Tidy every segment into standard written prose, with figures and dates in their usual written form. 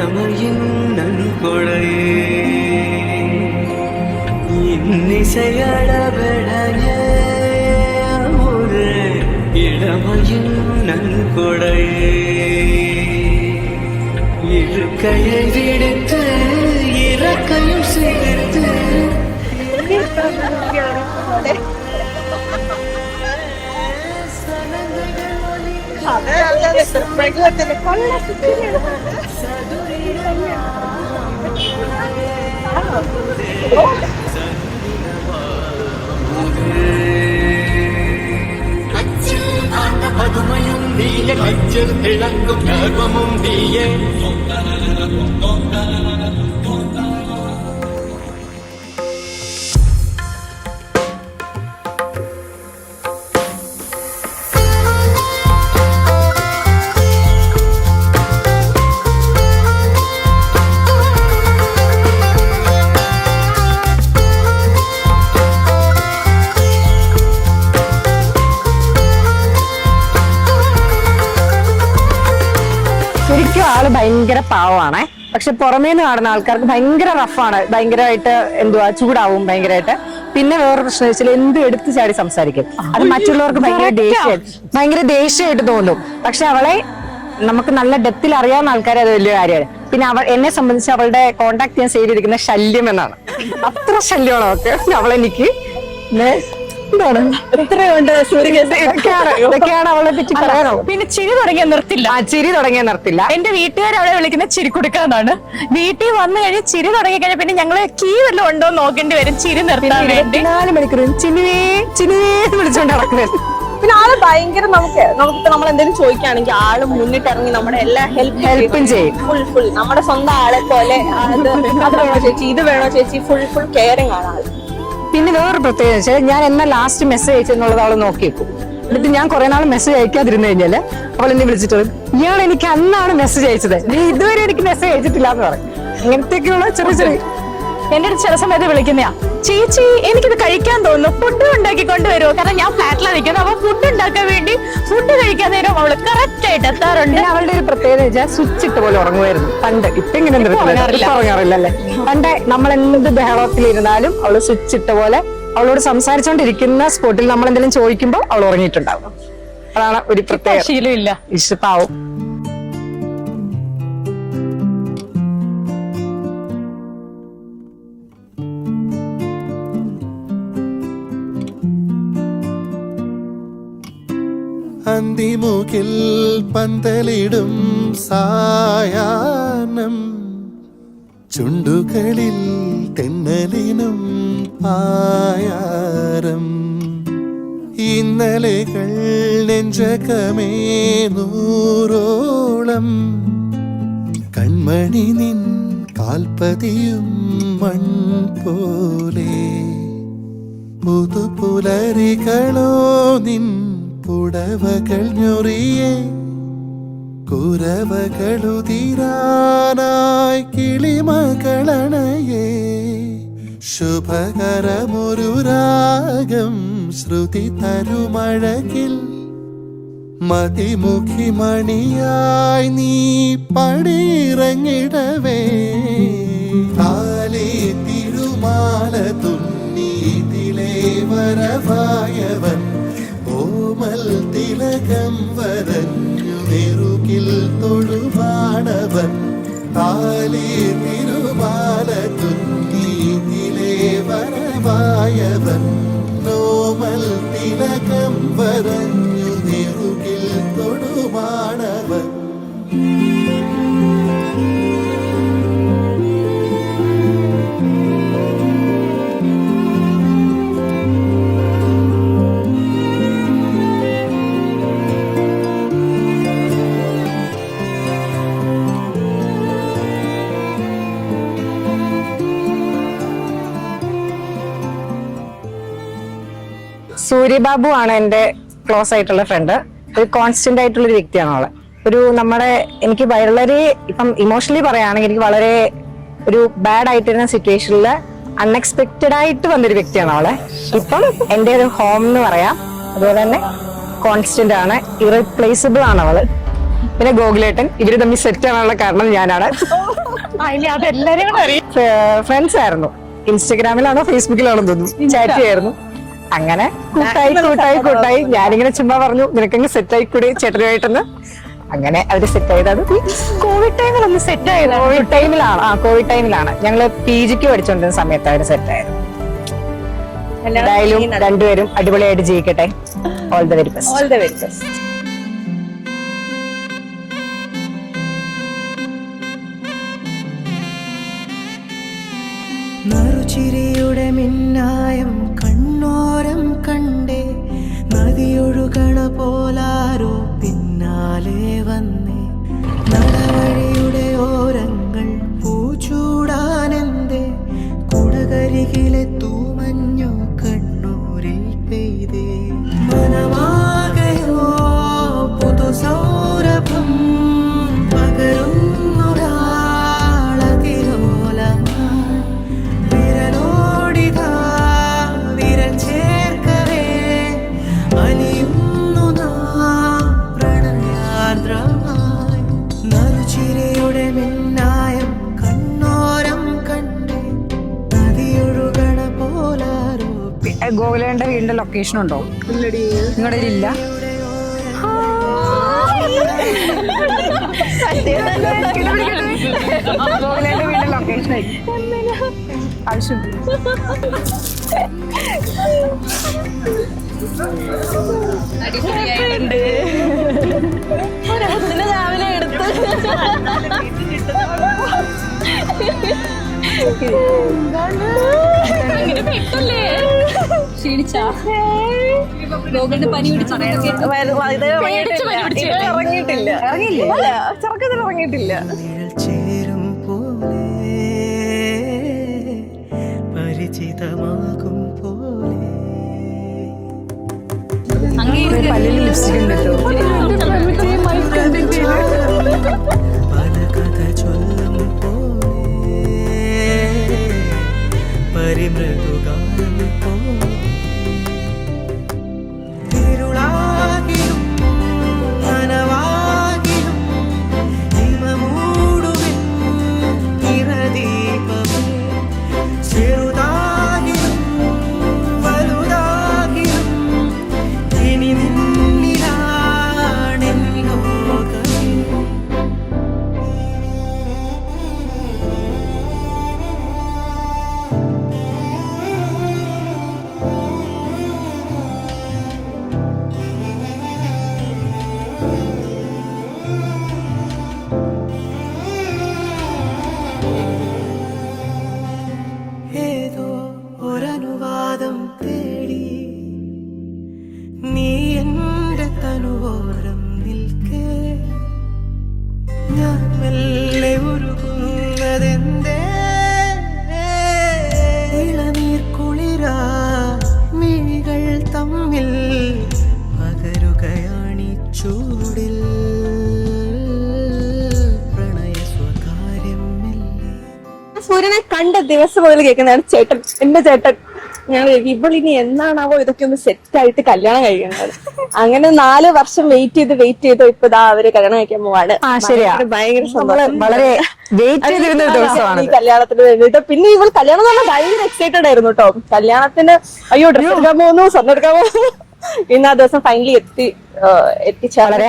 இளமையின் நன்கொடையே இன்னிசையளவெடையே ஒரு இளமையின் நன்கொடையே இருக்கையை விடுத்து இறக்கையும் சேர்த்து പതുമയും നീയ കച്ചിൽ തിളങ്ങും ഗർവമും നീയേ ശരിക്കും ആള് ഭയങ്കര പാവമാണ്. പക്ഷെ പുറമേന്ന് കാണുന്ന ആൾക്കാർക്ക് ഭയങ്കര റഫാണ്, ഭയങ്കരമായിട്ട് എന്തുവാ ചൂടാവും ഭയങ്കരമായിട്ട്. പിന്നെ വേറെ പ്രശ്നം വെച്ചാൽ എന്ത് എടുത്തു ചാടി സംസാരിക്കും. അത് മറ്റുള്ളവർക്ക് ഭയങ്കര ദേഷ്യമായിട്ട് തോന്നും. പക്ഷെ അവളെ നമുക്ക് നല്ല ഡെപ്തിൽ അറിയാവുന്ന ആൾക്കാരെ അത് വലിയ കാര്യമാണ്. പിന്നെ എന്നെ സംബന്ധിച്ച് അവളുടെ കോണ്ടാക്ട് ഞാൻ സേവ് ചെയ്തിരിക്കുന്ന ശല്യം എന്നാണ്. അത്ര ശല്യമാണ് അവൾക്ക്. അവളെനിക്ക് ഇതൊക്കെയാണ് അവളെ പറ്റി പറയാനോ. പിന്നെ ചിരി തുടങ്ങിയാൽ നിർത്തില്ല. എന്റെ വീട്ടുകാർ അവളെ വിളിക്കുന്ന ചിരി കൊടുക്കാന്നാണ്. വീട്ടിൽ വന്നു കഴിഞ്ഞ് ചിരി തുടങ്ങി കഴിഞ്ഞാൽ പിന്നെ ഞങ്ങള് കീ വല്ലതും ഉണ്ടോ നോക്കേണ്ടി വരും ചിരി നിർത്താൻ വേണ്ടി. 4 മണിക്കൂർ ചിനിവേ വിളിച്ചോണ്ട് നടക്കുന്നത്. പിന്നെ ആള് ഭയങ്കര നമുക്കിപ്പോ നമ്മൾ എന്തെങ്കിലും ചോദിക്കുകയാണെങ്കിൽ ആള് മുന്നിട്ടിറങ്ങി നമ്മുടെ എല്ലാ ഹെൽപ്പും ചെയ്യും. ഫുൾ നമ്മുടെ സ്വന്തം ആളെ പോലെ അത് വേണോ ചേച്ചി, ഇത് വേണോ ചേച്ചി, ഫുൾ കെയറിങ് ആണ് ആള്. പിന്നെ വേറൊരു പ്രത്യേകത വെച്ചാൽ ഞാൻ എന്നാ ലാസ്റ്റ് മെസ്സേജ് അയച്ചെന്നുള്ളത് അവള് നോക്കി വെക്കും. എന്നിട്ട് ഞാൻ കുറെ നാൾ മെസ്സേജ് അയക്കാതിരുന്നു കഴിഞ്ഞാല് അവൾ എന്നെ വിളിച്ചിട്ട് ഇയാൾ എനിക്ക് അന്നാണ് മെസ്സേജ് അയച്ചത്, നീ ഇതുവരെ എനിക്ക് മെസ്സേജ് അയച്ചിട്ടില്ല എന്ന് പറയും. ഇങ്ങനത്തെയൊക്കെയുള്ള ചെറിയ എന്റെ അടുത്ത് ചില സമയത്ത് വിളിക്കുന്നയാ, ചേച്ചി എനിക്കിത് കഴിക്കാൻ തോന്നുന്നു, ഫുഡ് ഉണ്ടാക്കി കൊണ്ടുവരുമോ? കാരണം ഞാൻ ഫ്ലാറ്റിലാണ് നിൽക്കുന്നത്. അപ്പൊ ഫുഡ് ഉണ്ടാക്കാൻ വേണ്ടി ഫുഡ് കഴിക്കാൻ നേരം അവള് കറക്റ്റ് ആയിട്ട് എത്താറുണ്ട്. അവളുടെ ഒരു പ്രത്യേകത വെച്ചാൽ സ്വിച്ച് ഇട്ട് പോലെ ഉറങ്ങുമായിരുന്നു പണ്ട്. ഇപ്പൊ ഇങ്ങനെ ഉറങ്ങാറില്ലല്ലേ. പണ്ട് നമ്മൾ എന്ത് ബഹളത്തിലിരുന്നാലും അവള് സ്വിച്ച് ഇട്ട പോലെ അവളോട് സംസാരിച്ചോണ്ടിരിക്കുന്ന സ്പോട്ടിൽ നമ്മൾ എന്തെങ്കിലും ചോദിക്കുമ്പോൾ അവൾ ഉറങ്ങിയിട്ടുണ്ടാവും. അതാണ് ഒരു പ്രത്യേക ശീലമില്ല. ഇഷ്ടപ്പാവും. അന്തിമുകിൽ പന്തലിടും സായാഹ്നം, ചുണ്ടുകളിൽ തെന്നലിനും പായാരം, ഇന്നലെകൾ നെഞ്ചകമേ നൂറോളം, കൺമണി നിൻ കാൽപ്പതിയും മൺ പോലെ, പുതുപുലരികളോ നിൻ പുടവകൾ ഞൊറിയേ, കുരവകളുതിരാനായി കിളിമകളണയേ, ശുഭകരമൊരു രാഗം ശ്രുതി തരുമഴകിൽ, മതിമുഖി മണിയായി നീ പടിയിറങ്ങിടവേ, താലേ തിരുമാല തുന്നീതിലേ വരവായവൻ, ഓമൽ തിലകം വരഞ്ഞു നെറുകിൽ തൊഴുമാണവൻ, താലേ തിരുമാല തുന്നീതിലേ വരവായവൻ, ഓമൽ തിലകം വരഞ്ഞു നെറുകിൽ തൊഴുമാണവൻ. സൂര്യബാബു ആണ് എന്റെ ക്ലോസ് ആയിട്ടുള്ള ഫ്രണ്ട്. ഒരു കോൺസ്റ്റന്റ് ആയിട്ടുള്ള ഒരു വ്യക്തിയാണ് അവളെ. എനിക്ക് വളരെ ഇപ്പം ഇമോഷണലി പറയുകയാണെങ്കിൽ എനിക്ക് വളരെ ഒരു ബാഡ് ആയിട്ടിരുന്ന സിറ്റുവേഷനിൽ അൺഎക്സ്പെക്റ്റഡ് ആയിട്ട് വന്നൊരു വ്യക്തിയാണ് അവളെ. ഇപ്പം എന്റെ ഒരു ഹോം എന്ന് പറയാം. അതുപോലെ തന്നെ കോൺസ്റ്റന്റ് ആണ്, ഇറീപ്ലേസിബിൾ ആണ് അവള്. പിന്നെ ഗോകുലേട്ടൻ. ഇവര് തമ്മിൽ സെറ്റ് ആവാനുള്ള കാരണം ഞാനാണ്. ഇനി അതെല്ലാരും കൂടെ അറിയാം. ഫ്രണ്ട്സ് ആയിരുന്നു. ഇൻസ്റ്റഗ്രാമിലാണോ ഫേസ്ബുക്കിലാണോ തോന്നുന്നു, ചാറ്റ് ചെയ്യായിരുന്നു. അങ്ങനെ കൂട്ടായി ഞാനിങ്ങനെ ചുമ്മാ പറഞ്ഞു നിനക്കങ്ങ് സെറ്റ് ആയിക്കൂടി ചേട്ടനുമായിട്ടെന്ന്. അങ്ങനെ അവര് സെറ്റ് ആയതാണ്. കോവിഡ് ടൈമിലൊന്ന് സെറ്റ് ആയത്. കോവിഡ് ടൈമിലാണ് ഞങ്ങള് PGക്ക് പഠിച്ചുകൊണ്ടിരുന്ന സമയത്ത് അവര് സെറ്റ് ആയത്. എന്തായാലും രണ്ടുപേരും അടിപൊളിയായിട്ട് ജീവിക്കട്ടെ. All the very best. All the very best. നറുചിരിയുടെ മിന്നായം കണ്ണോരം കണ്ടേ, നദിയൊഴുകണ പോലാരോ പിന്നാലെ വന്നേ, നടവഴിയുടെ ഓരങ്ങൾ പൂച്ചൂടാനെന്തേ, കുടകരികിലെ തൂമഞ്ഞു കണ്ണൂരിൽ പെയ്തേ, മനമാകയോ പുതുസൗരഭം പകരുന്നൊരാളതിരോലമായി, വിരലോടിതാ വിരൽ ചേർക്കവേ അലിയുന്നു നാം പ്രണയാർദ്രമായി, നറുചിരിയുടെ മിന്നായം കണ്ണോരം കണ്ടേ, നദിയൊഴുകണ പോലാരോ. ഗോകുലേട്ടന്റെ വീടിന്റെ ലൊക്കേഷൻ ഉണ്ടോ? നിങ്ങളുടെ ഇല്ല? ഗോകുലേട്ടന്റെ വീടിന്റെ ലൊക്കേഷൻ ആവശ്യമുണ്ട്. രാവിലെ എടുത്ത് ക്ഷീണിച്ചാ ലോകന്റെ പനി ഇറങ്ങിയിട്ടില്ല. ചെറുക്കത്തിൽ ഇറങ്ങിയിട്ടില്ല. നിഴൽ ചേരും പോലെ പരിചിതമാകും പോലെ പല്ലിൽ ലിപ്സ്റ്റിക് ഉണ്ടല്ലോ. പല കഥ ചൊല്ലും പോലെ പരിമൃദുഗാനം പോലെ ഇരുളാകിലും നനവാകിലും ഹിമമൂടുവിൻ നിറദീപമേ, ചെറുതാകിലും വലുതാകിലും ഇനി നിന്നിലാണെൻ ലോകമേ. ഏതോ ഒരനുവാദം തേടി നീ എൻ്റെ തനുവോരം നിൽക്കേ, ഞാൻ മെല്ലെ ഉരുകുന്നതെന്തേ, ഇളനീർ കുളിരാ മിഴികൾ തമ്മിൽ പകരുകയാണി ചൂടിൽ പ്രണയ സ്വകാര്യം മെല്ലെ. സൂര്യനെ കണ്ട ദിവസം മുതൽ കേൾക്കുന്നതാണ് ചേട്ടൻ, എന്റെ ചേട്ടൻ. ഞാൻ ഇവളിനി എന്നാണാവോ ഇതൊക്കെ ഒന്ന് സെറ്റ് ആയിട്ട് കല്യാണം കഴിക്കുന്നത്. അങ്ങനെ 4 വർഷം വെയിറ്റ് ചെയ്ത് ഇപ്പൊ ഇതാ അവര് കല്യാണം കഴിക്കാൻ പോവാണ്. ഭയങ്കര സന്തോഷം. വളരെ വെയിറ്റ് ചെയ്തിരുന്ന ദിവസമാണ് ഈ കല്യാണത്തിന് വേണ്ടിട്ട്. പിന്നെ ഇവൾ കല്യാണം എന്ന് പറഞ്ഞാൽ ഭയങ്കര എക്സൈറ്റഡ് ആയിരുന്നു കേട്ടോ. കല്യാണത്തിന് അയ്യോ ഡ്രസ് എടുക്കാൻ പോകുന്നു, സ്വർണ്ണം എടുക്കാൻ പോകുന്നു. ഇന്ന് ആ ദിവസം ഫൈനലി എത്തിച്ചേർന്ന്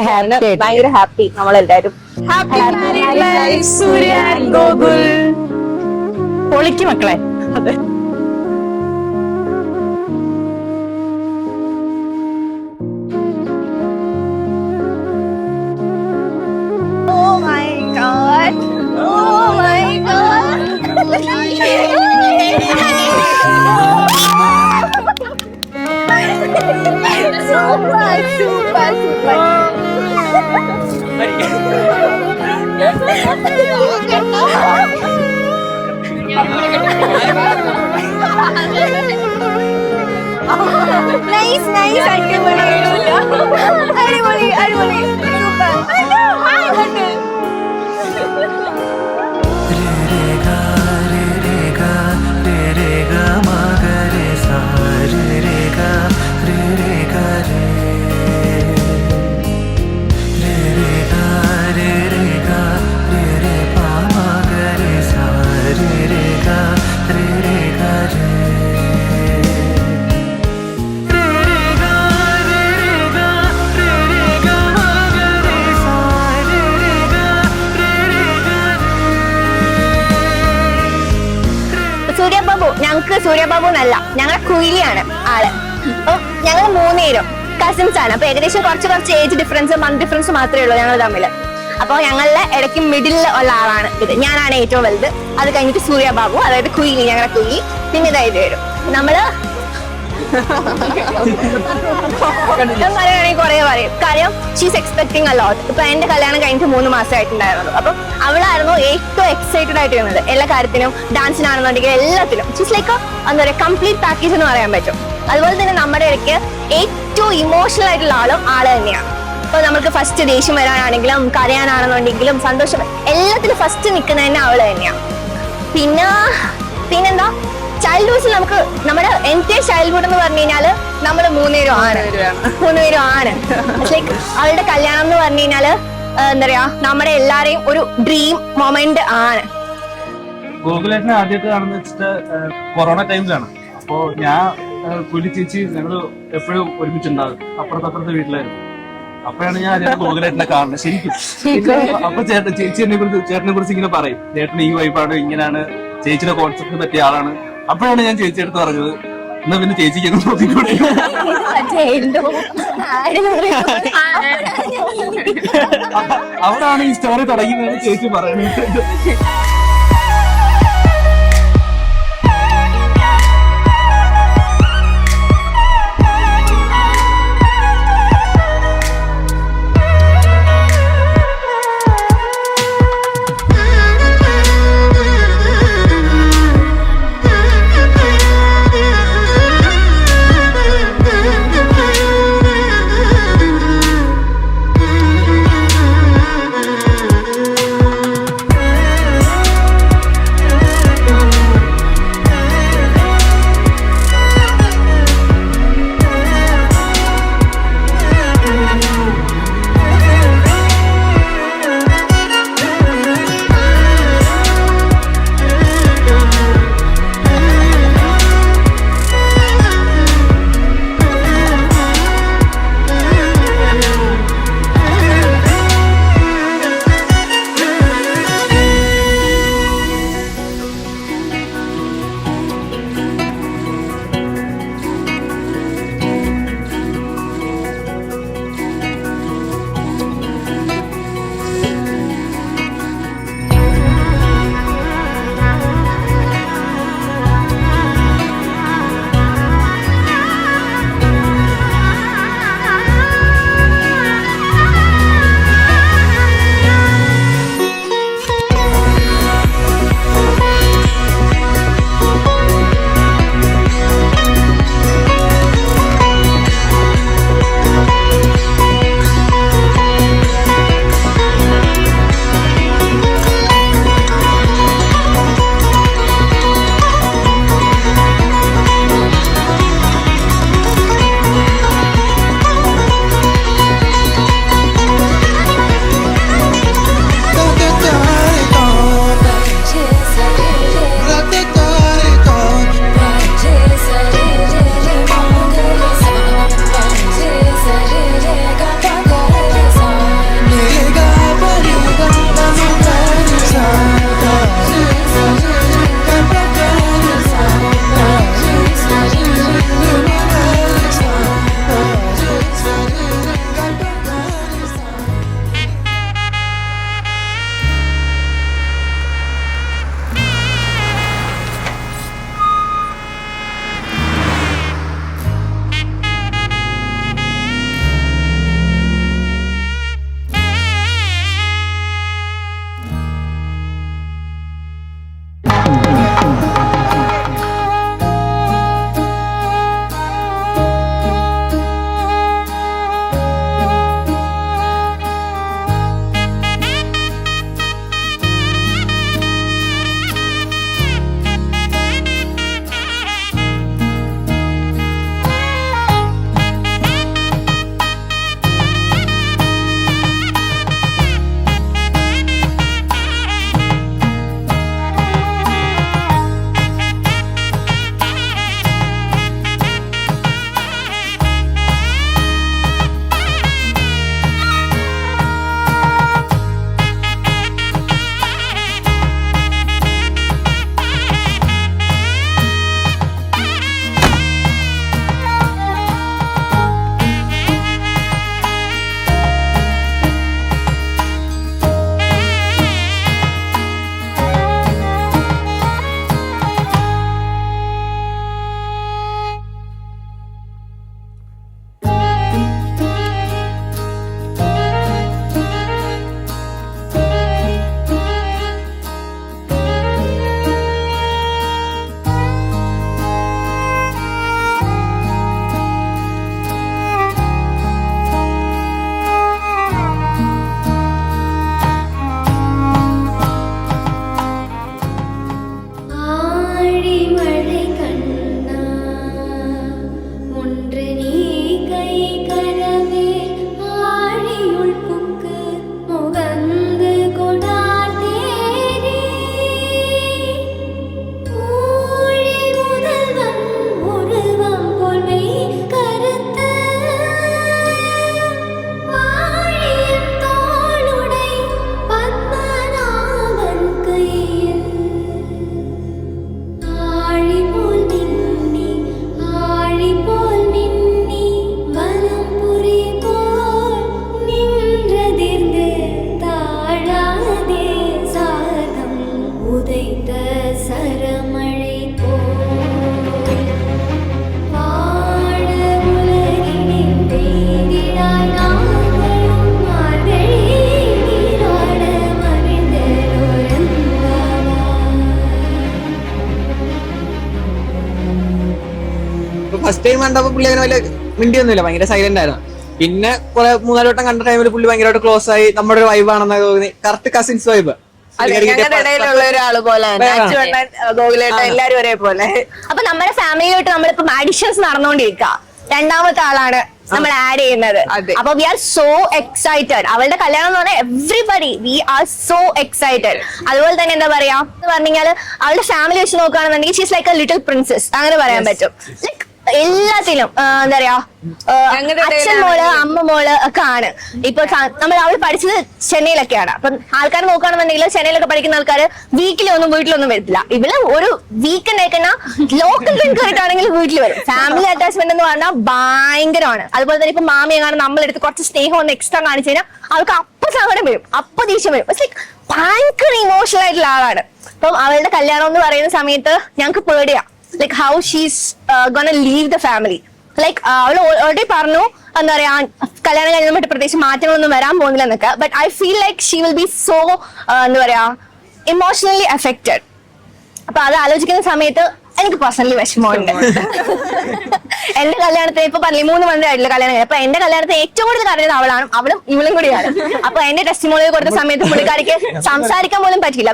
ഭയങ്കര ഹാപ്പി നമ്മളെല്ലാരും. പൊളിക്ക് മക്കളെ. അതെ. Oh my God. Oh my God. Super. Nice. അടിപൊളി. Re നമുക്ക് സൂര്യബാബു എന്നല്ല, ഞങ്ങളെ കുയിലിയാണ് ആള്. അപ്പൊ ഞങ്ങൾ 3 പേരും കസിൻസ് ആണ്. അപ്പൊ ഏകദേശം കുറച്ച് ഏജ് ഡിഫറൻസ്, മന്ത് ഡിഫറൻസ് മാത്രമേ ഉള്ളൂ ഞങ്ങൾ തമ്മിൽ. അപ്പൊ ഞങ്ങളുടെ ഇടയ്ക്ക് മിഡിൽ ഉള്ള ആളാണ് ഇത്. ഞാനാണ് ഏറ്റവും വലുത്. അത് കഴിഞ്ഞിട്ട് സൂര്യബാബു, അതായത് കുയിലി, ഞങ്ങളുടെ കുയിലി. പിന്നെ ഇതായിട്ട് വരും നമ്മള്. ഞാൻ പറയുകയാണെങ്കിൽ കുറെ പറയും. കാര്യം ഷീസ് എക്സ്പെക്ടിങ് അ ലോട്ട്. ഇപ്പൊ എന്റെ കല്യാണം കഴിഞ്ഞിട്ട് 3 മാസമായിട്ടുണ്ടായിരുന്നു. അപ്പൊ അവളായിരുന്നു ഏറ്റവും എക്സൈറ്റഡ് ആയിട്ട് വരുന്നത് എല്ലാ കാര്യത്തിനും. ഡാൻസിനാണെന്നുണ്ടെങ്കിൽ എല്ലാത്തിലും. ഷീസ് ലൈക്ക് എന്താ പറയുക, കംപ്ലീറ്റ് പാക്കേജ് എന്ന് പറയാൻ പറ്റും. അതുപോലെ തന്നെ നമ്മുടെ ഇടയ്ക്ക് ഏറ്റവും ഇമോഷണൽ ആയിട്ടുള്ള ആള് തന്നെയാണ്. ഇപ്പൊ നമുക്ക് ഫസ്റ്റ് ദേഷ്യം വരാനാണെങ്കിലും കരയാനാണെന്നുണ്ടെങ്കിലും സന്തോഷം എല്ലാത്തിലും ഫസ്റ്റ് നിൽക്കുന്ന തന്നെ അവള് തന്നെയാണ്. പിന്നെന്താ, ചൈൽഡ്ഹുഡിൽ നമുക്ക് നമ്മുടെ എൻ്റെ ചൈൽഡ്ഹുഡ് എന്ന് പറഞ്ഞു കഴിഞ്ഞാല് നമ്മള് 3 പേരും ആണ്. ലൈക്ക് അവളുടെ കല്യാണം എന്ന് പറഞ്ഞു കഴിഞ്ഞാല് എന്താ പറയാ, നമ്മുടെ എല്ലാരെയും ഒരു ഡ്രീം മൊമെന്റ് ആണ്. ഗോകുലേട്ടനെ ആദ്യമായിട്ട് കാണുന്ന വെച്ചിട്ട് കൊറോണ ടൈമിലാണ്. അപ്പോ ഞാൻ കുലി ചേച്ചി ഞങ്ങള് എപ്പോഴും ഒരുമിച്ചുണ്ടാകും. അപ്പുറത്തെ വീട്ടിലായിരുന്നു. അപ്പോഴാണ് ഞാൻ ആദ്യം ഗോകുലേട്ടനെ കാണുന്നത് ശരിക്കും. അപ്പൊ ചേച്ചിനെ കുറിച്ച് ഇങ്ങനെ പറയും, ചേട്ടൻ ഈ വൈബാണ്, ഇങ്ങനെയാണ്, ചേച്ചിയുടെ കോൺസെപ്റ്റിന് പറ്റിയ ആളാണ്. അപ്പോഴാണ് ഞാൻ ചേച്ചി എടുത്ത് പറഞ്ഞത്, എന്നാ പിന്നെ ചേച്ചിക്ക് ഒന്ന് നോക്കിക്കൂടെ. അവിടാണ് ഈ സ്റ്റോറി തുടങ്ങിയതെന്ന് ചേച്ചി പറയുന്നത്. ഫസ്റ്റ് ടൈം കണ്ടപ്പോ പുള്ളി അങ്ങനെ വലിയ മിണ്ടിയൊന്നുമില്ല, ഭയങ്കര സൈലന്റ് ആയിരുന്നു. പിന്നെ കുറെ 3-4 വട്ടം കണ്ട ടൈമിൽ പുള്ളി ഭയങ്കരമായിട്ട് ക്ലോസ് ആയി, നമ്മുടെ ഒരു വൈബ് ആണെന്ന് തോന്നി. Correct cousins vibe. ഞങ്ങളുടെ ഇടയിലുള്ള ഒരാള് പോലെ ഗോകുലേട്ടൻ എല്ലാരും ഒരേപോലെ. അപ്പൊ നമ്മുടെ ഫാമിലിയിലോട്ട് നമ്മളിപ്പോ അഡിഷൻസ് നടന്നുകൊണ്ടിരിക്കുക. രണ്ടാമത്തെ ആളാണ് നമ്മൾ ആഡ് ചെയ്യുന്നത്. അപ്പൊ വി ആർ സോ എക്സൈറ്റഡ്. അവളുടെ കല്യാണം എന്ന് പറഞ്ഞാൽ everybody we are so excited. അതുപോലെ തന്നെ എന്താ പറയാ എന്ന് പറഞ്ഞാൽ അവളുടെ ഫാമിലി വെച്ച് നോക്കുകയാണെന്നുണ്ടെങ്കിൽ she's like A little princess അങ്ങനെ പറയാൻ പറ്റും. ലൈക്ക് എല്ലാത്തിലും എന്താ പറയാ അച്ഛൻ മോള് അമ്മ മോള് ഒക്കെ ആണ്. ഇപ്പൊ അവൾ പഠിച്ചത് ചെന്നൈയിലൊക്കെയാണ്. അപ്പൊ ആൾക്കാർ നോക്കുകയാണെന്നുണ്ടെങ്കിൽ ചെന്നൈയിലൊക്കെ പഠിക്കുന്ന ആൾക്കാർ വീക്കിലൊന്നും വീട്ടിലൊന്നും വരത്തില്ല. ഇവിടെ ഒരു വീക്കെൻഡ് ആയിക്കഴിഞ്ഞാ ലോക്കൽ ആയിട്ടാണെങ്കിൽ വീട്ടിൽ വരും. ഫാമിലി അറ്റാച്ച്മെന്റ് എന്ന് പറഞ്ഞാൽ ഭയങ്കരമാണ്. അതുപോലെ തന്നെ ഇപ്പൊ മാമിയെ കാണാൻ നമ്മളെടുത്ത് കുറച്ച് സ്നേഹം ഒന്ന് എക്സ്ട്രാ കാണിച്ചു കഴിഞ്ഞാൽ അവൾക്ക് അപ്പൊ സങ്കടം വരും, അപ്പൊ ദേഷ്യം വരും. ലൈക്ക് ഭയങ്കര ഇമോഷണൽ ആയിട്ടുള്ള ആളാണ്. അപ്പം അവളുടെ കല്യാണം എന്ന് പറയുന്ന സമയത്ത് ഞങ്ങൾക്ക് പേടിയാ, like how she's gonna leave the family. Like അവൾ ഓൾറെഡി പറഞ്ഞു എന്താ പറയാ കല്യാണം കഴിഞ്ഞ മറ്റു പ്രത്യേകിച്ച് മാറ്റങ്ങളൊന്നും വരാൻ പോകുന്നില്ല എന്നൊക്കെ. But I feel like she will be so എന്താ പറയാ ഇമോഷണലി അഫക്റ്റഡ്. അപ്പൊ അത് ആലോചിക്കുന്ന സമയത്ത് എനിക്ക് പേഴ്സണലി വിഷമമുണ്ട്. എന്റെ കല്യാണത്തിന് ഇപ്പൊ 13 മന്തിയായിട്ടില്ല കല്യാണം കഴിഞ്ഞു. അപ്പൊ എന്റെ കല്യാണത്തിന് ഏറ്റവും കൂടുതൽ കരഞ്ഞത് അവളാണ്, ഇവളും കൂടിയാണ്. അപ്പൊ എന്റെ ടെസ്റ്റിമോണിയൽ കൊടുത്ത സമയത്ത് പുള്ളിക്കാരിക്ക് സംസാരിക്കാൻ പോലും പറ്റില്ല.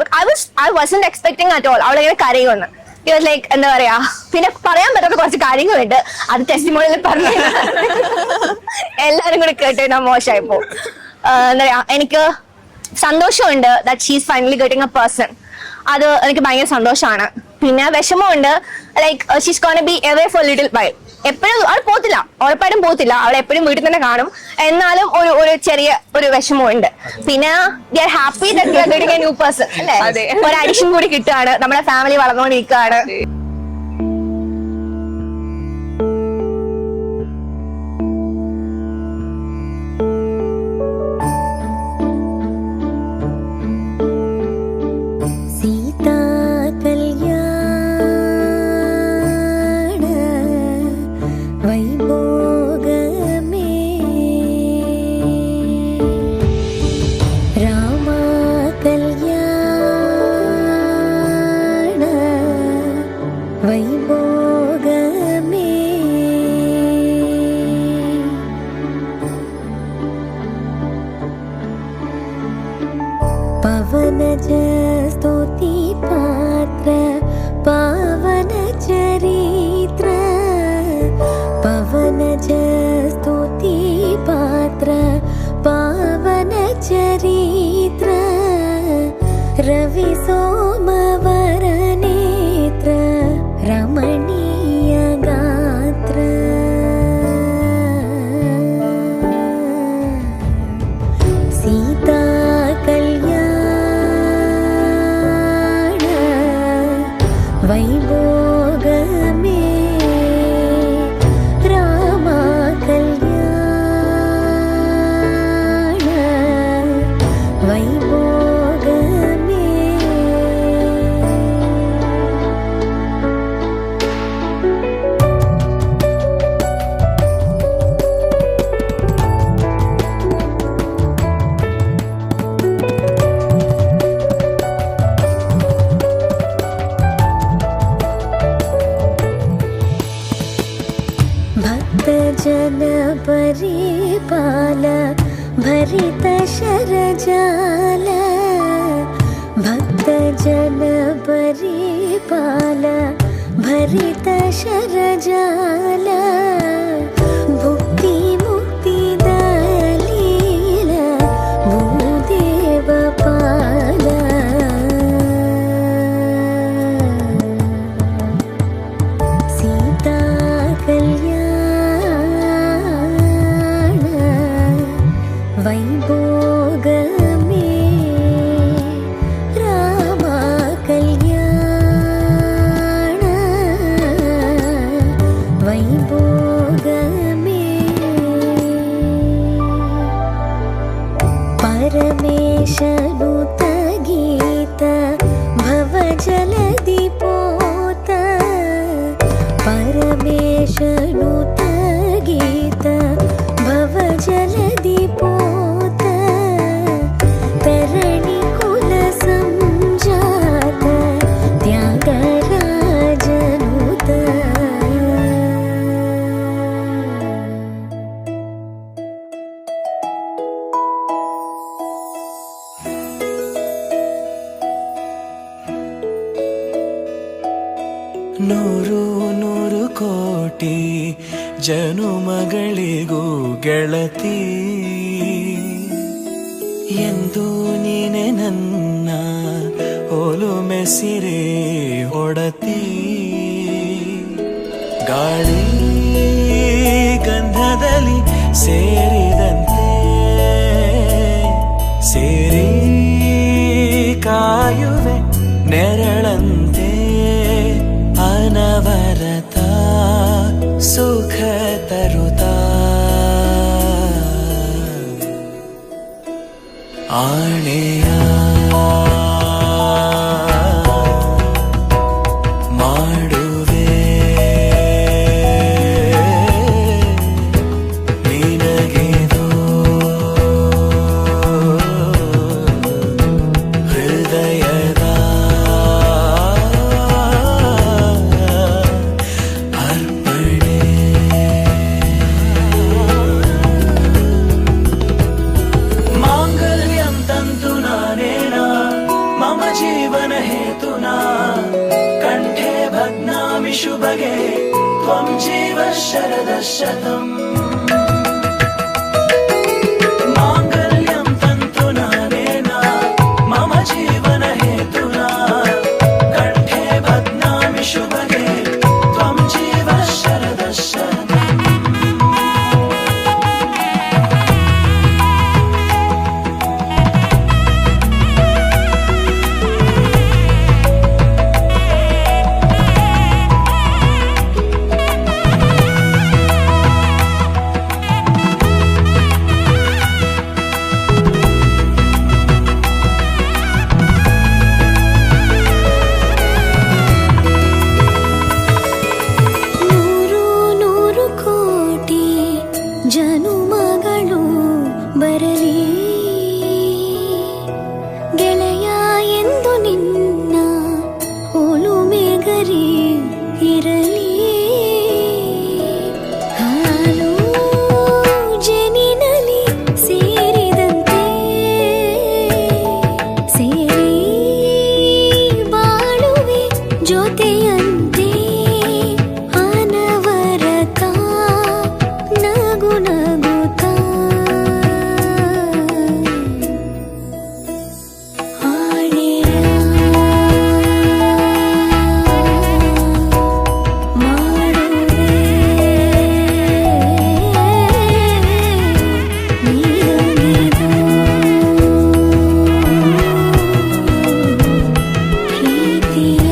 I wasn't expecting at all അവളെങ്ങനെ കരയുമെന്ന്. ലൈക്ക് എന്താ പറയാ പിന്നെ പറയാൻ പറ്റാത്ത കുറച്ച് കാര്യങ്ങളുണ്ട്. അത് ടെസ്റ്റിമോണിയൽ പറഞ്ഞു എല്ലാരും കൂടി കേട്ട് മോശമായി പോകും. എന്താ പറയാ എനിക്ക് സന്തോഷമുണ്ട് that she is finally getting a person. അത് എനിക്ക് ഭയങ്കര സന്തോഷമാണ്. പിന്നെ വിഷമമുണ്ട്, like she's gonna be away for little while. എപ്പോഴും അവൾ പോത്തില്ല, ഉറപ്പായിട്ടും പോത്തില്ല, അവൾ എപ്പോഴും വീട്ടിൽ തന്നെ കാണും. എന്നാലും ഒരു ചെറിയ ഒരു വിഷമമുണ്ട്. പിന്നെ we are happy that we are getting a new person അല്ലേ. ഒരു അഡിഷൻ കൂടി കിട്ടുകയാണ്, നമ്മുടെ ഫാമിലി വളർന്നുകൊണ്ടിരിക്കുകയാണ്. पवनज स्तुति पात्र पावन चरित्र पवनज स्तुति पात्र पावन चरित्र रवि सोमवर नेत्र रमणीय गात्र सीता वैभोगमे रामा कल्याण वैभोगमे जन परिपाल भरित शरजाल भक्त जन परिपाल भरित शरजाल भुक्ति मुक्ति दलील भूदेव पाल सीता कल्याण वैभोगमे रामा कल्याण वैभोगमे ನೂರು ನೂರು ಕೋಟಿ ಜನುಮಗಳಿಗೂ ಗೆಳತಿ ಎಂದು ನೀನೆ ನನ್ನ ಒಲುಮೆ ಸಿರೆ ಹೊಡತಿ ಗಾಳಿ ಗಂಧದಲ್ಲಿ ಸೇರಿದಂತೆ ಸೇರಿ ಕಾಯುವೆ ನೆರಳಂತೆ ಅನವರತ ಸುಖ ತರುತ್ತಾ ಆಣೆಯ ಮಾಡುವೆ ನಿನಗೆದು ಹೃದಯದ ಅರ್ಪಣೆ ಮಾಂಗಲ್ಯಂ ತಂತು ನಾನೇನ ಮಮ ಜೀವನ ಹೇತುನಾ ಕಂಠೆ ಭಗ್ನಾಮಿ ಶುಭಗೆ ತ್ವಂ ಜೀವ ಶರದ ಶತಂ ಮಾಂಗಲ್ಯಂ ತಂತು ನಾನೇನ ಮಮ ಜೀವನ ಹೇತುನಾ ಕಂಠೆ ಭಗ್ನಾಮಿ ಶುಭಗೆ ತ್ವಂ ಜೀವ ಶರದ ಶತಂ ನೂರು ನೂರು ಕೋಟಿ ಜನುಮಗಳು ಬರಲಿ ಗೆಳೆಯ ಎಂದು ನಿನ್ನ ಒಲುಮೆಗರಿ ಇರಲಿ ಹಾಲು ಜನಿನಲಿ ಸೇರಿದಂತೆ ಸೇರಿ ಬಾಳುವೆ ಜೊತೆಯಂತೆ ಅನವರತ ನಗು ನಗುತ್ತಾ ಆಣೆಯ ಮಾಡುವೆ ನಿನಗೆದು ಪ್ರೀತಿಯ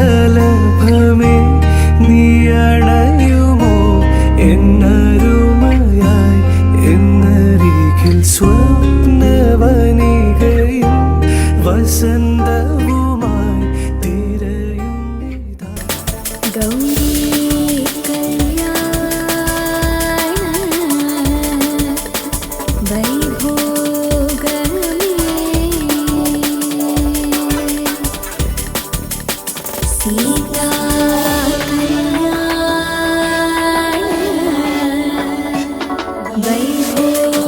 നീലശലഭമേ നീയണയുമോ എന്നരുമയായി എന്നരികിൽ സ്വപ്നവനികയും വസന്തവുമായി തിരയും ഇതാ ಗೌರಿ ಕಲ್ಯಾಣ ವೈಭೋಗಮೇ ಸೀತಾ ಕಲ್ಯಾಣ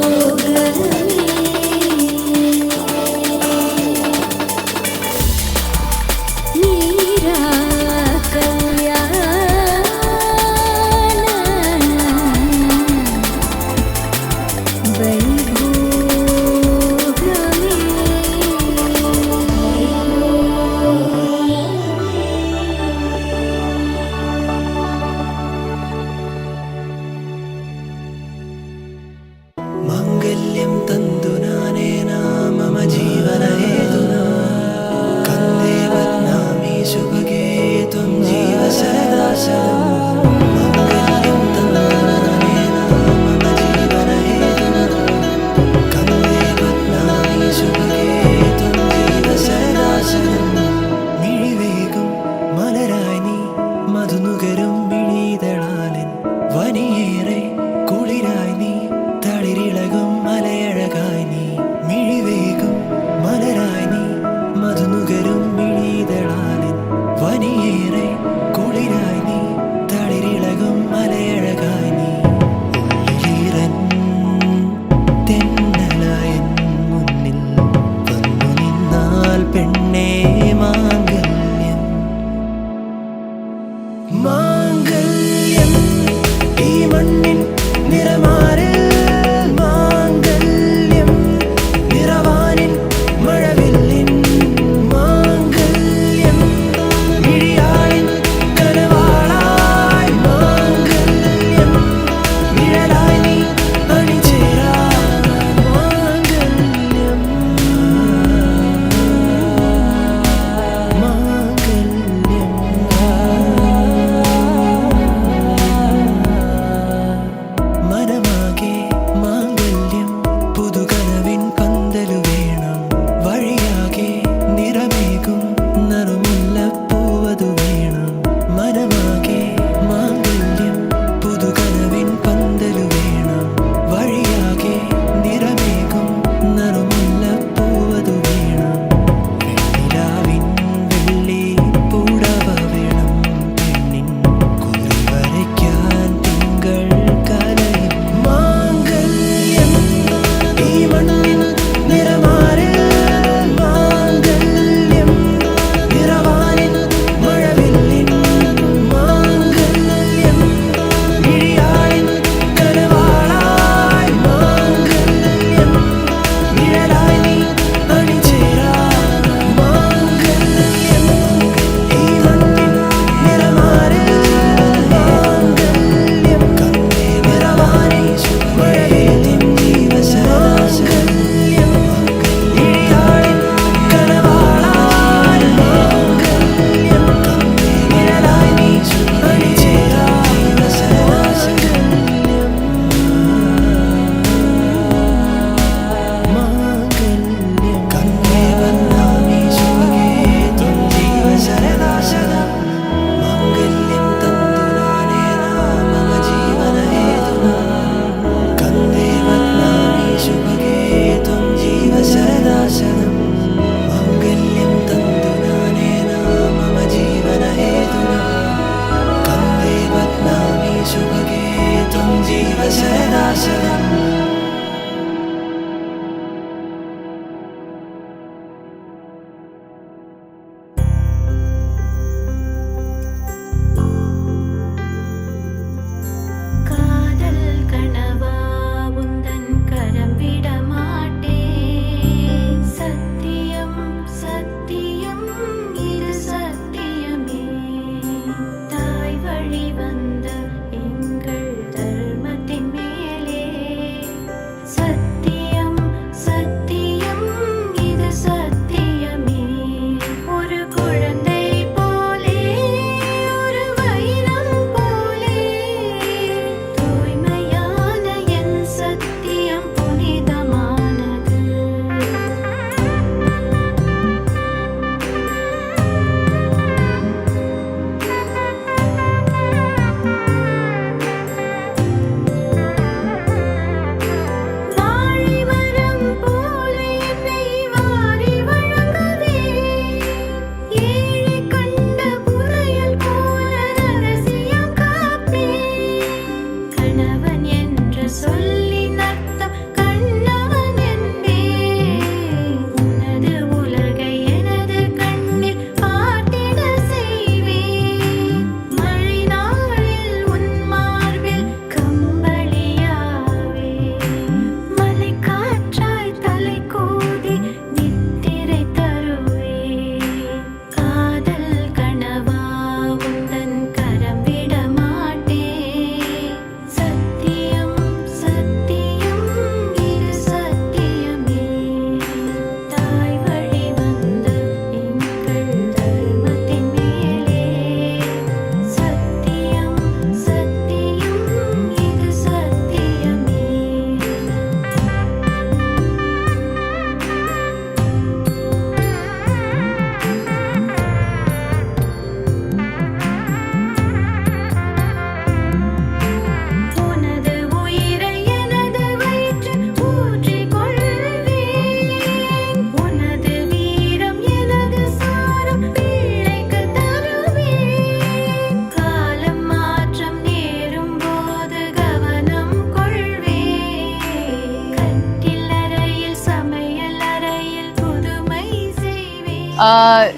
ವೈಭೋಗಮೇ മിഴിവേകും മലരായി നീ മധുനുകരും മിഴിതളാലൻ വനിയേറെ കുളിരായി നീ തളിരിളകും മലയഴകായി നീ മിഴിവേകും മലരായി നീ മധുനുകരും മിഴിതളാലൻ വനിയേറെ കുളിരായി നീ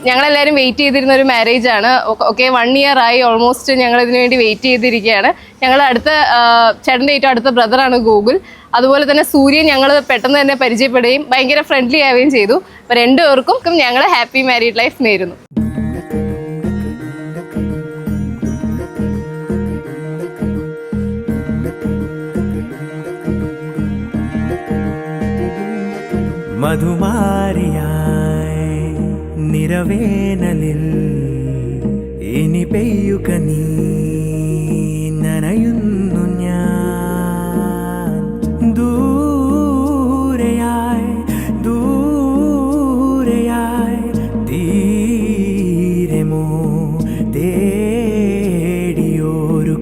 ഞങ്ങളെല്ലാവരും വെയിറ്റ് ചെയ്തിരുന്ന ഒരു മാരേജ് ആണ്. ഓക്കെ 1 year ആയി ഓൾമോസ്റ്റ് ഞങ്ങൾ ഇതിനു വേണ്ടി വെയിറ്റ് ചെയ്തിരിക്കുകയാണ്. ഞങ്ങൾ അടുത്ത ചേട്ടൻ്റെ ഏറ്റവും അടുത്ത ബ്രദറാണ് ഗോകുൽ. അതുപോലെ തന്നെ സൂര്യൻ ഞങ്ങൾ പെട്ടെന്ന് തന്നെ പരിചയപ്പെടുകയും ഭയങ്കര ഫ്രണ്ട്ലി ആവുകയും ചെയ്തു. അപ്പോൾ രണ്ടുപേർക്കും ഞങ്ങൾ ഹാപ്പി മാരീഡ് ലൈഫ് നേരുന്നു. മധുമാരിയായി നിറവേനലിൽ ഇനി പെയ്യുക നീ നനയുന്നു ഞാൻ ദൂരെയായി തീരമോ തേടിയൊരു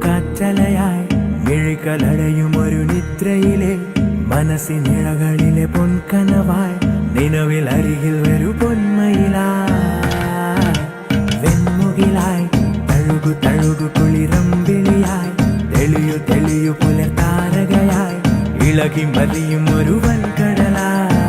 കാറ്റലയായി മിഴികലടയുമൊരു നിദ്രയിലെ മനസ്സിനിഴകളിലെ പൊൻകനവായി നിലവിൽ അരികിൽ ഒരു പൊന്മയിലായി വെൺമുകിലായി തഴുകു കുളിരമ്പിളിയായി തെളിയു പുലർത്താരകയായി ഇളകി മതിയും ഒരു വൻകടലായി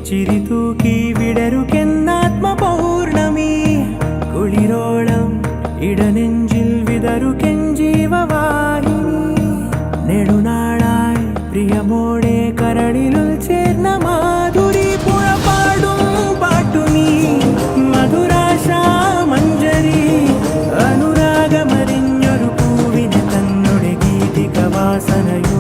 ചിരിതൂക്കി വിടരുകെന്നാത്മപൗർണമി കുളിരോളം ഇടനെഞ്ചിൽ വിതറുകെഞ്ചീവവാഹിനി നെടുനാളായി പ്രിയമോടെ കരളിലുൾ ചേർന്ന മാധുരി പുഴപാടും പാട്ടുനീ മധുരാശാ മഞ്ജരി അനുരാഗമറിഞ്ഞൊരു പൂവിനെ തന്നുടെ ഗീതിക വാസനയോ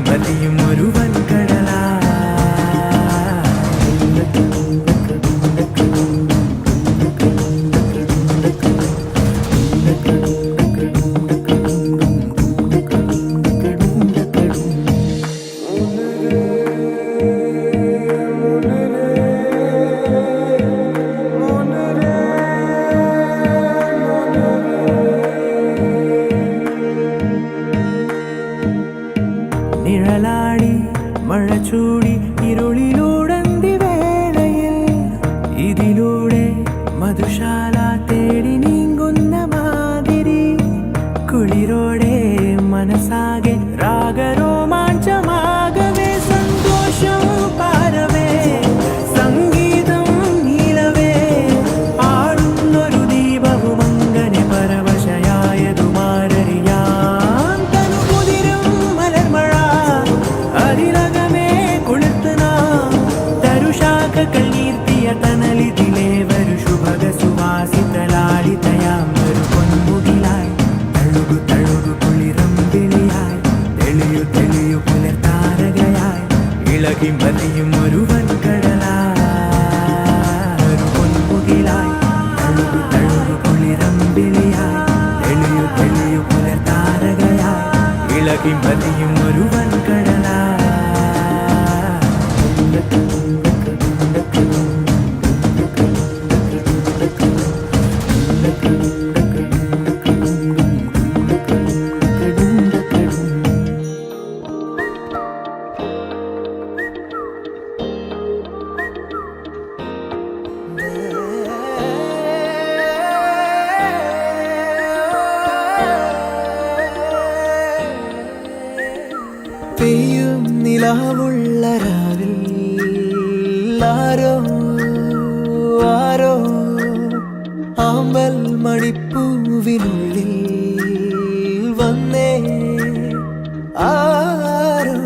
മതിയും ഒരു വൻകടലായി നിഴലാടി മഴ ചൂടി ഇരുളിലൂടന്തി വേളയിൽ ഇതിലൂടെ മധുശാല തേടി നീങ്ങുന്ന മാതിരി കുളിരോടെ മനസ്സാകെ രാഗരോമാഞ്ചമാകവേ സന്തോഷം പാരവേ സംഗീതം നീലവേ ആടുന്നൊരു ദീപവും അങ്ങനെ പരവശയായതുമാരറിയാം തനുകുതിരും മലർമഴ അതിലകമേ കുളിർത്തുന തരുശാഖകൾ നീർത്തിയ തനലിതിലേ വരു ശുഭഗ സുവാസിതലാളിതയാം ഒരു പൊന്മുകിലായി തഴുകു കുളിരമ്പിളിയായി തെളിയു പുലർത്താരകയായി ഇളകി മതിയും ഒരു വൻകടലായി ഒരു പൊന്മുകിലായി തഴുകു കുളിരമ്പിളിയായി തെളിയു പുലർത്താരകയായി ഇളകി മതിയും ഒരു വൻകടലായി പെയ്യും നിലാവുള്ള രാവിൽ ആരോ ആമ്പൽ മണിപ്പൂവിനുള്ളിൽ വന്നേ ആരോ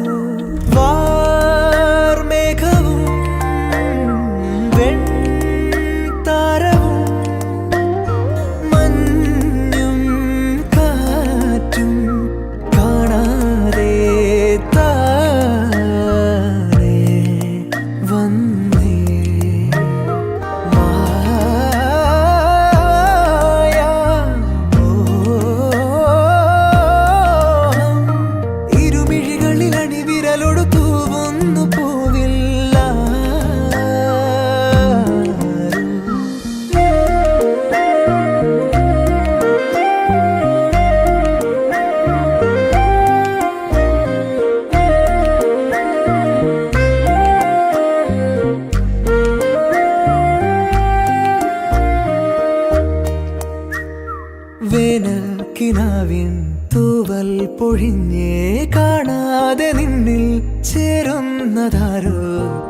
കിനാവിൻ തൂവൽ പൊഴിഞ്ഞേ കാണാതെ നിന്നിൽ ചേരുന്നതാരോ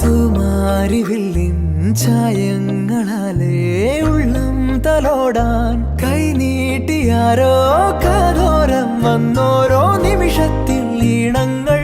തൂമാരിവില്ലിൻ ചായങ്ങളാലേ ഉള്ളം തലോടാൻ കൈനീട്ടിയാരോ കാതോരം വന്നോരോ നിമിഷത്തിൽ ഈണങ്ങൾ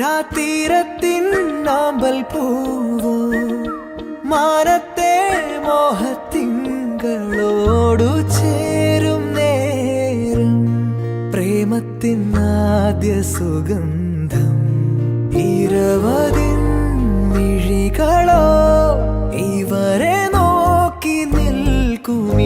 രാത്തീരത്തിൻ നാമ്പൽ പൂവോ മാനത്തെ മോഹത്തിങ്കളോടു ചേരും നേരം പ്രേമത്തിൻ ആദ്യ സുഗന്ധം ഇരുവതിൻ മിഴികളോ ഇവരെ നോക്കി നിൽക്കുമിഴമുറിയ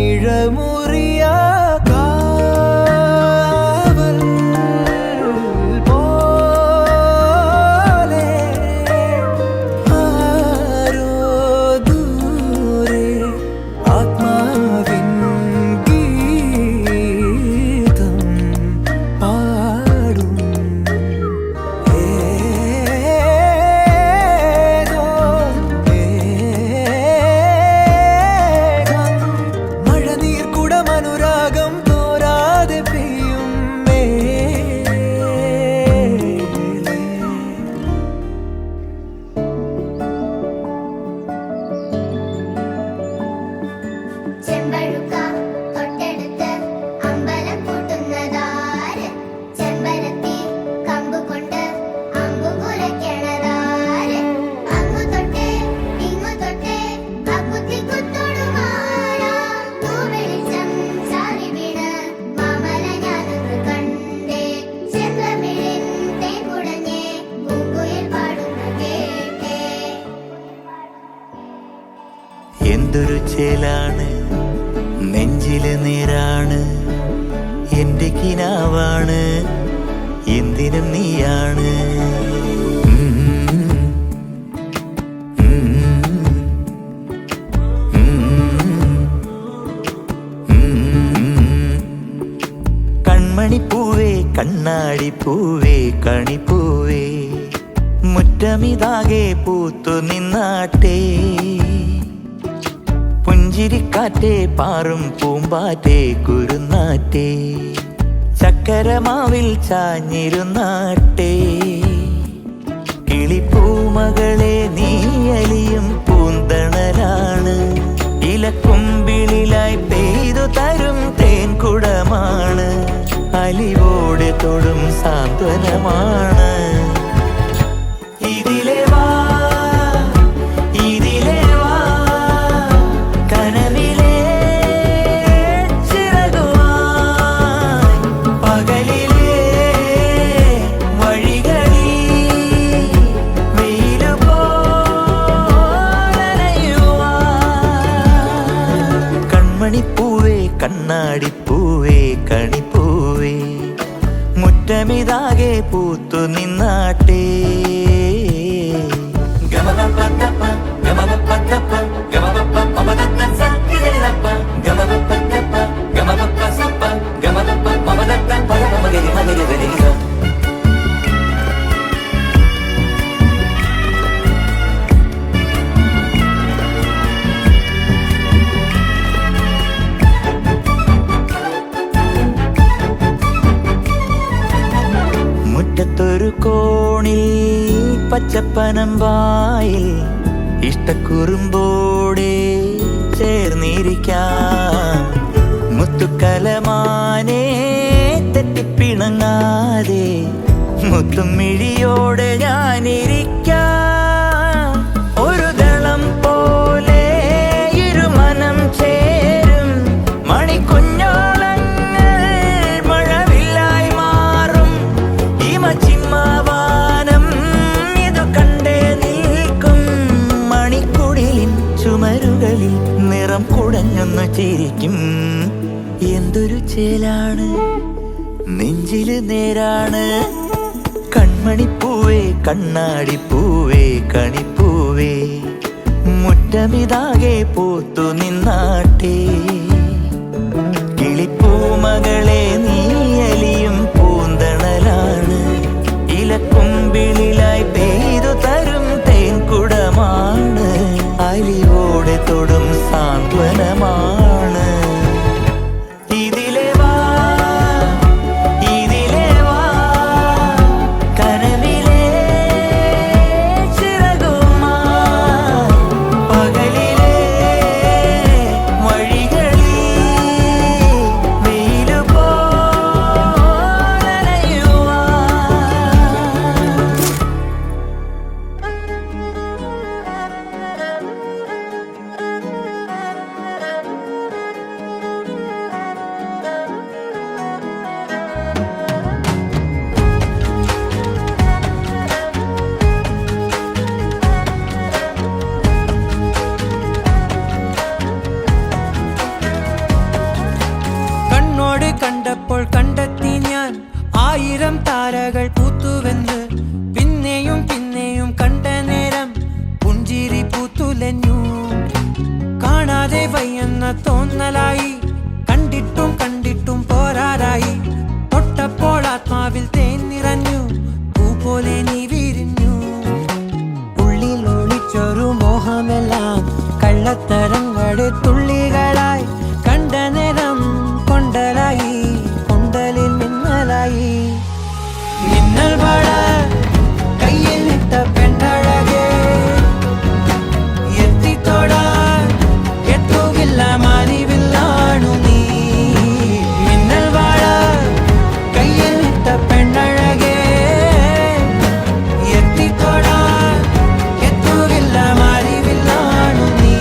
എന്തൊരു ചേലാണ് നെഞ്ചില് നേരാണ് എന്റെ കിനാവാണ് എന്തിനും നീയാണ് കൺമണിപ്പൂവേ കണ്ണാടിപ്പൂവേ കണിപ്പൂവേ മുറ്റമിതാകെ പൂത്തു നിന്നാട്ടേ പുഞ്ചിരിക്കാറ്റേ പാറും പൂമ്പാറ്റേ കുരുന്നാറ്റേ ചക്കരമാവിൽ ചാഞ്ഞിരുന്നാട്ടേ കിളിപ്പൂമകളെ നീയലിയും പൂന്തണലാണ് ഇലക്കുമ്പിളിലായി പെയ്തു തരും തേൻകുടമാണ് അലിവോടെ തൊടും സാന്ത്വനമാണ് ഇതിലെ വാ കണ്ണാടിപ്പൂവേ കണിപ്പൂവേ മുറ്റമിതാകെ പൂത്തു നിന്നാട്ടേ മുറ്റത്തൊരു കോണിൽ പച്ചപ്പനമ്പായിൽ ഇഷ്ടക്കുറുമ്പോടെ ചേർന്നിരിക്കാം മുത്തുക്കലമാനെ തെറ്റിപ്പിണങ്ങാതെ മുത്തും മിഴിയോടെ ഞാനിരിക്കാം ഒന്ന് ചിരിക്കും. എന്തൊരു ചേലാണ്, നെഞ്ചില് നേരാണ്. കൺമണിപ്പൂവേ കണ്ണാടിപ്പൂവേ കണിപ്പൂവേ, മുറ്റമിതാകെ പൂത്തു നിന്നാട്ടേ. കിളിപ്പൂമകളെ നീയലിയും പൂന്തണലാണ്. ഇലക്കുമ്പിളിലായി പെയ്തു തരും തേൻകുടമാണ്. അലിവോടെ തൊടും സാന്ത്വനമാണ്. ഇതിലെ വാ ഇതിലെ വാ, കനവിലെ ചിറകുമാ. പകലിലെ വഴികളിൽ വെയിലു പോലലയുവാ. കണ്ണോട് കണ്ടപ്പോൾ കണ്ടെത്തി ഞാൻ 1000 താരകൾ പൂത്തുവെന്ന്. പിന്നെയും പിന്നെയും കണ്ട നേരം പുഞ്ചിരി പൂത്തുലഞ്ഞു. കാണാതെ വയ്യെന്ന തോന്നലായി, കണ്ടിട്ടും കണ്ടിട്ടും പോരാറായി. തൊട്ടപ്പോൾ ആത്മാവിൽ തേൻ നിറഞ്ഞു, പൂ പോലെ നീ വിരിഞ്ഞു. ഉള്ളിൽ ഒളിച്ചൊരു മോഹമെല്ലാം കള്ളത്തരങ്ങളുടെ തുള്ളികളായി. കണ്ട നേരം കൊണ്ടലായി, കൊണ്ടലിൽ മിന്നലായി. മിന്നൽ വള കയ്യിൽ ഇട്ട പെണ്ണഴകേ, എത്തിത്തൊടാൻ എത്തുകില്ല മാലിവില്ലാണു നീ. മിന്നൽ വള കയ്യിൽ ഇട്ട പെണ്ണഴകേ, എത്തിത്തൊടാൻ എത്തുകില്ല മാലിവില്ലാണു നീ.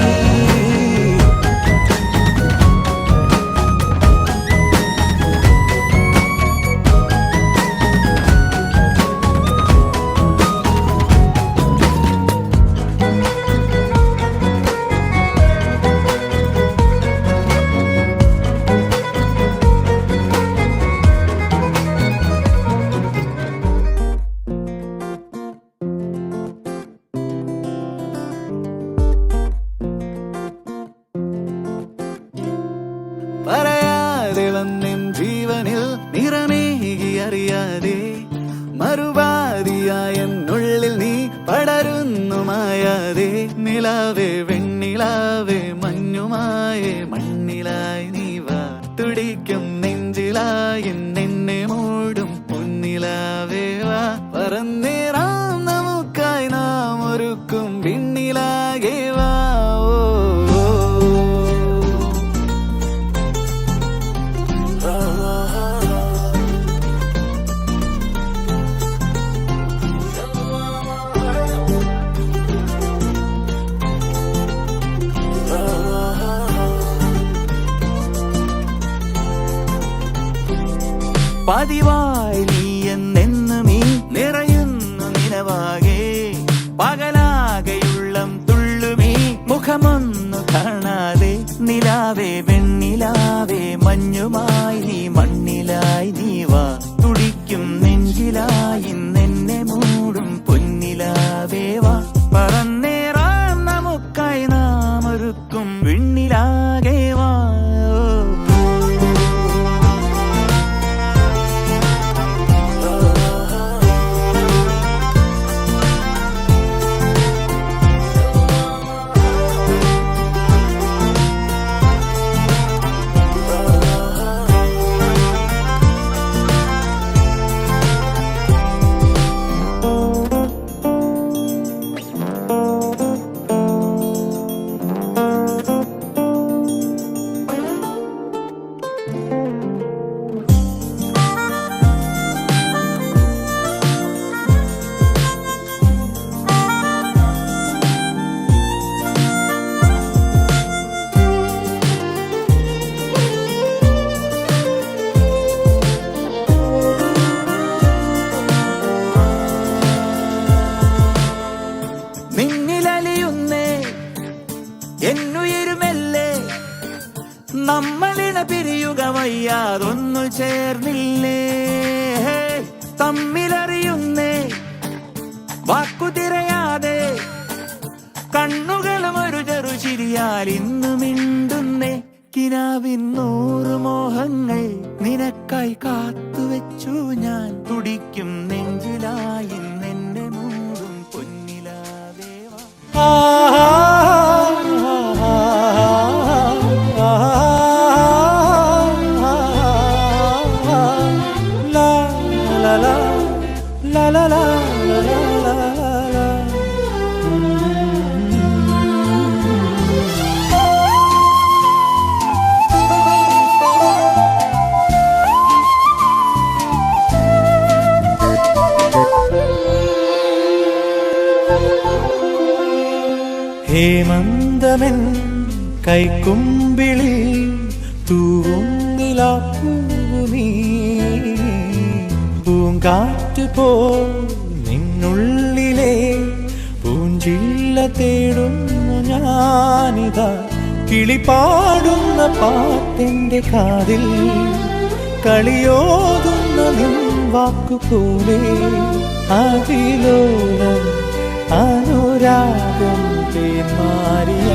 പറയാതെ വന്നെൻ ജീവനിൽ നിറമേകി അറിയാതെ, മറുപാതിയായ എന്നുള്ളിൽ നീ പടരുന്നു മായാതെ. നിലാവേ വെണ്ണിലാവേ മഞ്ഞുമായേ മണ്ണിലായി നീ വാ. തുടിക്കും നെഞ്ചിലായി എന്നെ മൂടും പൊന്നിലാവേ വാ. പറന്നേറാം നമുക്കായി നാം ഒരുക്കും വിണ്ണിലാകെ വാ. പതിവായി നീ എന്നെന്നും ഈ നിറയുന്നു നിലവാകെ. പകലാകെയുള്ളം തുള്ളുമീ മുഖമൊന്നു കാണാതെ. നിലാവേ വെണ്ണിലാവേ മഞ്ഞുമായി നീ മണ്ണിലായി നീ വാ. തുടിക്കും നെഞ്ചിലായി എന്നെ മൂടും പൊന്നിലാവേ വാ. പറന്നേറാം നമുക്കായി നാം ഒരുക്കും വിണ്ണിലാകെ വാ. നമ്മളിണ പിരിയുക വയ്യാതൊന്നു ചേർന്നില്ലേ തമ്മിലറിയുന്നേ വാക്കു തിരയാതെ കണ്ണുകളും ഒരു ചെറു ചിരിയാൽ ഇന്നു മിണ്ടുന്നേ കിനാവിൻ 100 മോഹങ്ങൾ നിനക്കായി കാത്തുവെച്ചു ഞാൻ തുടിക്കും നെഞ്ചിലായി നിന്നെ മൂടും പൊന്നിലാദേവാ ഹേമന്തമൻ കൈക്കുമ്പിളിൽ തൂവുന്നിലാപ്പൂവീ പൂങ്കാറ്റ് പോ നിന്നുള്ളിലെ പൂഞ്ചില്ല തേടുന്നു ഞാനിതാ കിളിപാടുന്ന പാട്ടിന്റെ കാതിൽ കളിയോതുന്ന നിൻ വാക്കുപോലെ അതിലോലം അനുരാഗം തേന്മാരിയ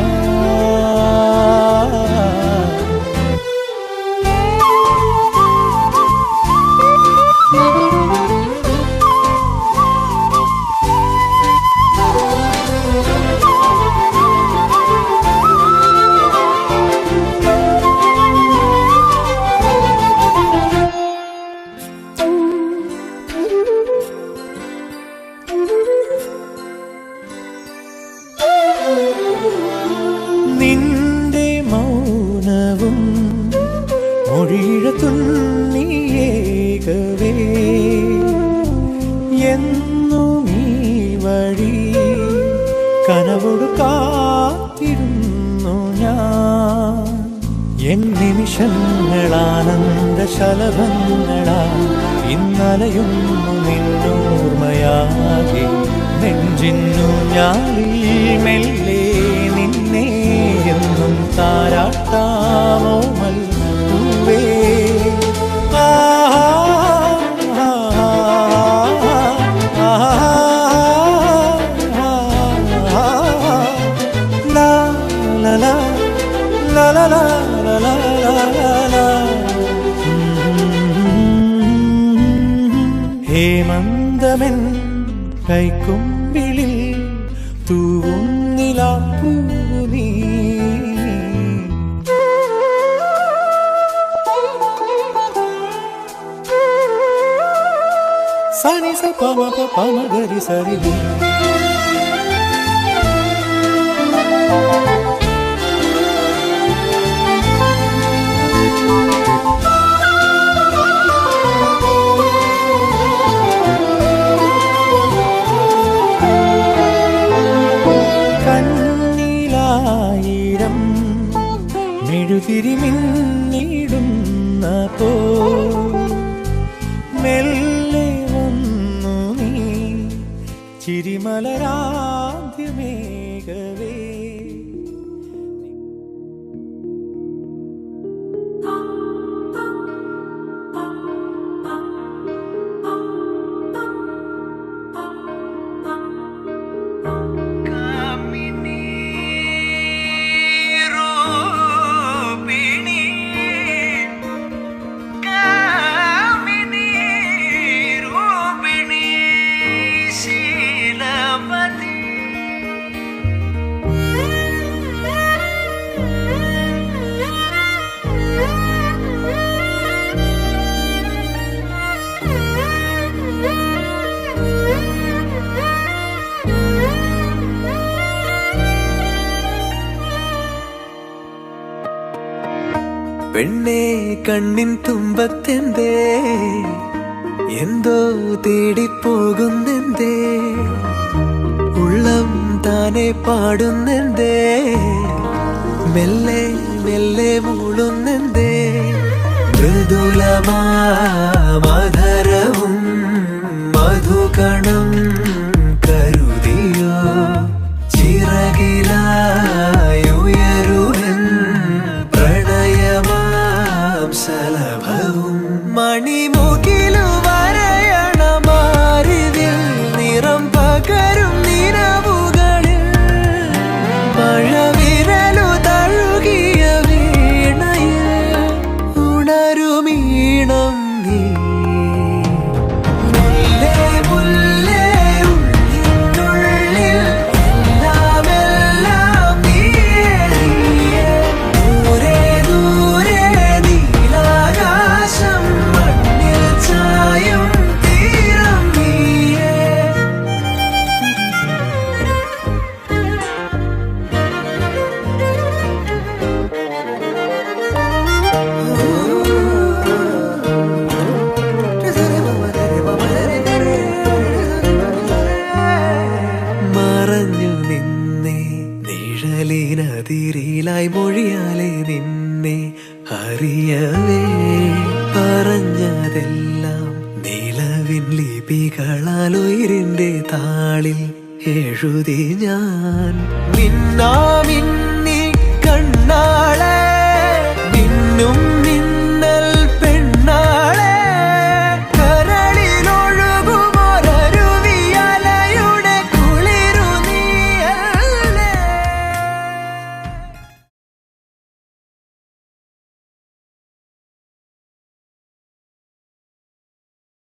നിന്റെ മൗനവും മൊഴിഴത്തുള്ളിയേകവേ എന്നും ഈ വഴി കനവോട് കാത്തിരുന്നു ഞാൻ എൻ നിമിഷങ്ങളാനന്ദ ശലഭങ്ങളാ ഇന്നലയുന്നു നിന്നോർമ്മയാകെ നെഞ്ചിന്നു ഞാളിൽ മെല്ലെ നിന്നെ എന്നും താരാട്ടാമോമൽ പൂവേ ഹേമന്തമൻ കൈക്കുമ്പിളിൽ തൂവുന്നിലാപ്പൂവീ സനി സ പമ പമ ഗരി സരി കണ്ണിലായിരം മെഴുതിരിമിന്നിടുന്ന പോ മെല്ലെ വന്നു നീ ചിരിമലരാദ്യമേകവേ പെണ്ണേ കണ്ണിൻ തുമ്പത്തെന്തേ എന്തോ തേടിപ്പോകുന്നെന്തേ ഉള്ളം താനെ പാടുന്നെന്തേ മെല്ലെ മെല്ലെ മൂളുന്നെന്തേ മൃദുലമാ മധുരവും മധുകണം കരുതിയോ ചിറകിലായുയരുവൻ പ്രണയം നിഴലിനതിരിലായി മൊഴിയാലെ നിന്നെ അറിയവേ പറഞ്ഞതെല്ലാം നിലവിൻ ലിപികളാൽ ഉയിരിന്റെ താളിൽ എഴുതി ഞാൻ മിന്നാമിന്നി കണ്ണാ